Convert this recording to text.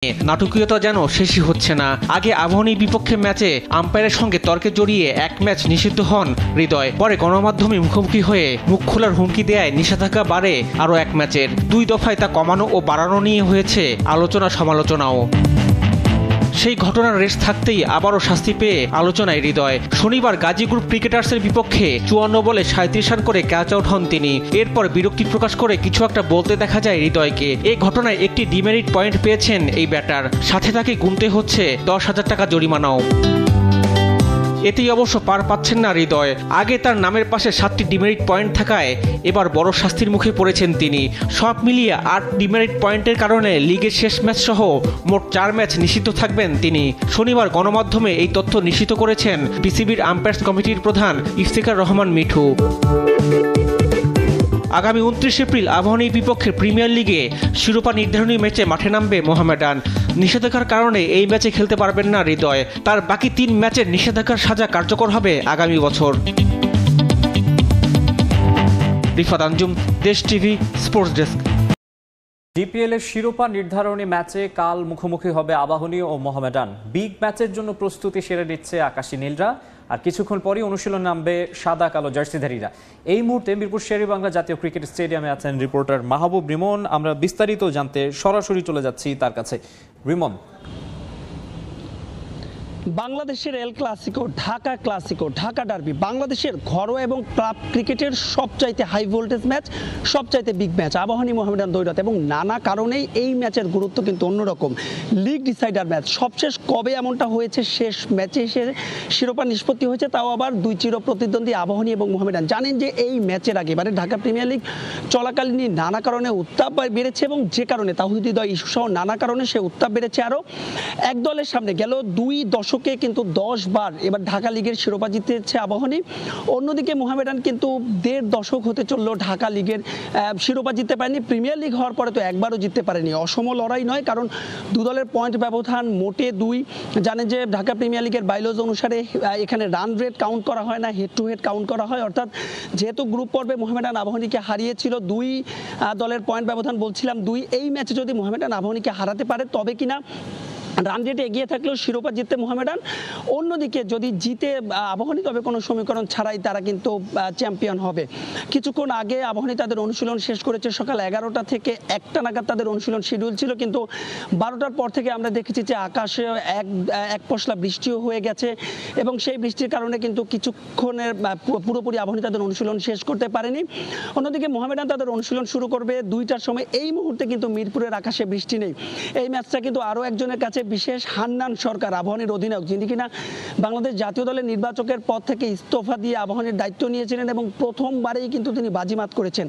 নাটকীয়তা যেন শেষই হচ্ছে না। আগে আবাহনীর বিপক্ষে ম্যাচে আম্পায়ারের সঙ্গে তর্কে জড়িয়ে এক ম্যাচ নিষিদ্ধ হন হৃদয়। পরে গণমাধ্যমে মুখোমুখি হয়ে মুখ খোলার হুমকি দেয় নিষেধাজ্ঞা বাড়ে আরও এক ম্যাচের। 2 দফায় তা কমানো ও বাড়ানো নিয়ে হয়েছে আলোচনা সমালোচনাও। সেই ঘটনার রেশ থাকতেই আবারও শাস্তি পেয়ে আলোচনায় হৃদয়। শনিবার গাজী গ্রুপ ক্রিকেটার্সের বিপক্ষে 54 বলে 37 রান করে ক্যাচ আউট হন তিনি। এরপর বিরক্তি প্রকাশ করে কিছু একটা বলতে দেখা যায় হৃদয়কে। এই ঘটনায় একটি ডিমেরিট পয়েন্ট পেয়েছেন এই ব্যাটার, সাথে তাকে গুনতে হচ্ছে 10,000 টাকা জরিমানাও। এতেই অবশ্য পার পাচ্ছেন না হৃদয়। আগে তার নামের পাশে 7টি ডিমেরিট পয়েন্ট থাকায় এবার বড় শাস্তির মুখে পড়েছেন তিনি। সব মিলিয়ে 8 ডিমেরিট পয়েন্টের কারণে লিগের শেষ ম্যাচ সহ মোট 4 ম্যাচ নিষিদ্ধ থাকবেন তিনি। শনিবার গণমাধ্যমে এই তথ্য নিশ্চিত করেছেন বিসিবির আম্পায়ার্স কমিটির প্রধান ইফতেখার রহমান মিঠু। আগামী 29 এপ্রিল আবাহনীর বিপক্ষে প্রিমিয়ার লিগে শিরোপা নির্ধারণী ম্যাচে মাঠে নামবে মোহামেডান। নিষেধাজ্ঞার কারণে এই ম্যাচে খেলতে পারবেন না হৃদয়। তার বাকি 3 ম্যাচের নিষেধাজ্ঞার সাজা কার্যকর হবে আগামী বছর। রিফাত আঞ্জুম, দেশ টিভি, স্পোর্টস ডেস্ক। ডিপিএল এর শিরোপা নির্ধারণী ম্যাচে কাল মুখোমুখি হবে আবাহনী ও মোহামেডান। বিগ ম্যাচের জন্য প্রস্তুতি সেরে নিচ্ছে আকাশী নীলরা। আর কিছুক্ষণ পরই অনুশীলন নামবে সাদা কালো জার্সিধারীরা। এই মুহূর্তে মিরপুর শেরেবাংলা জাতীয় ক্রিকেট স্টেডিয়ামে আছেন রিপোর্টার মাহবুব রিমন। আমরা বিস্তারিত জানতে সরাসরি চলে যাচ্ছি তার কাছে। রিমন, বাংলাদেশের El Clasico, Dhaka Clasico, Dhaka derby, বাংলাদেশের ঘরোয়া এবং ক্লাব ক্রিকেটের সবচাইতে হাই ভোল্টেজ ম্যাচ, সবচাইতে বিগ ম্যাচ আবাহনী মোহামেডান দ্বৈরথ। এবং নানা কারণেই এই ম্যাচের গুরুত্ব কিন্তু অন্যরকম। League decider match. সবশেষ কবে এমনটা হয়েছে? শেষ ম্যাচে এসে শিরোপা নিষ্পত্তি হয়েছে, তাও আবার 2 চির প্রতিদ্বন্দ্বী আবাহনী এবং মোহামেডান। জানেন যে এই ম্যাচের আগে এবারে ঢাকা প্রিমিয়ার লিগ চলাকালীনই নানা কারণে উত্তাপ বেড়েছে এবং যে কারণে তাওহীদ হৃদয় ইস্যুসহ নানা কারণে সে উত্তাপ বেড়েছে। আরও এক দলের সামনে গেল 2 দশকে কিন্তু 10 বার এবার ঢাকা লিগের শিরোপা জিতেছে আবাহনী। অন্যদিকে মোহামেডান কিন্তু 1.5 দশক হতে চললো ঢাকা লিগের শিরোপা জিততে পারেনি। প্রিমিয়ার লিগ হওয়ার পরে তো একবারও জিততে পারেনি। অসম লড়াই নয়, কারণ 2 দলের পয়েন্ট ব্যবধান মোটে 2। জানেন যে ঢাকা প্রিমিয়ার লিগের বাইলজ অনুসারে এখানে রান রেট কাউন্ট করা হয় না, হেড টু হেড কাউন্ট করা হয়। অর্থাৎ যেহেতু গ্রুপ পর্বে মোহামেডান আবাহনীকে হারিয়েছিল, 2 দলের পয়েন্ট ব্যবধান বলছিলাম 2। এই ম্যাচে যদি মোহামেডান আবাহনীকে হারাতে পারে তবে কিনা রান রেটে এগিয়ে থাকলেও শিরোপা জিততে মোহামেডান। অন্যদিকে যদি জিতে আবাহনী তবে কোনো সমীকরণ ছাড়াই তারা কিন্তু চ্যাম্পিয়ন হবে। কিছুক্ষণ আগে আবাহনী তাদের অনুশীলন শেষ করেছে। সকাল 11টা থেকে 1টা নাগাদ তাদের অনুশীলন শিডিউল ছিল, কিন্তু 12টার পর থেকে আমরা দেখেছি যে আকাশে এক পশলা বৃষ্টিও হয়ে গেছে এবং সেই বৃষ্টির কারণে কিন্তু কিছুক্ষণের পুরোপুরি আবাহনী তাদের অনুশীলন শেষ করতে পারেনি। অন্যদিকে মোহামেডান তাদের অনুশীলন শুরু করবে 2টার সময়। এই মুহূর্তে কিন্তু মিরপুরের আকাশে বৃষ্টি নেই। এই ম্যাচটা কিন্তু আরও একজনের কাছে বিশেষ, হান্নান সরকার, আবাহনীর অধিনায়ক, যিনি কিনা বাংলাদেশ জাতীয় দলের নির্বাচকের পদ থেকে ইস্তফা দিয়ে আবাহনীর দায়িত্ব নিয়েছিলেন এবং প্রথমবারেই কিন্তু তিনি বাজিমাত করেছেন।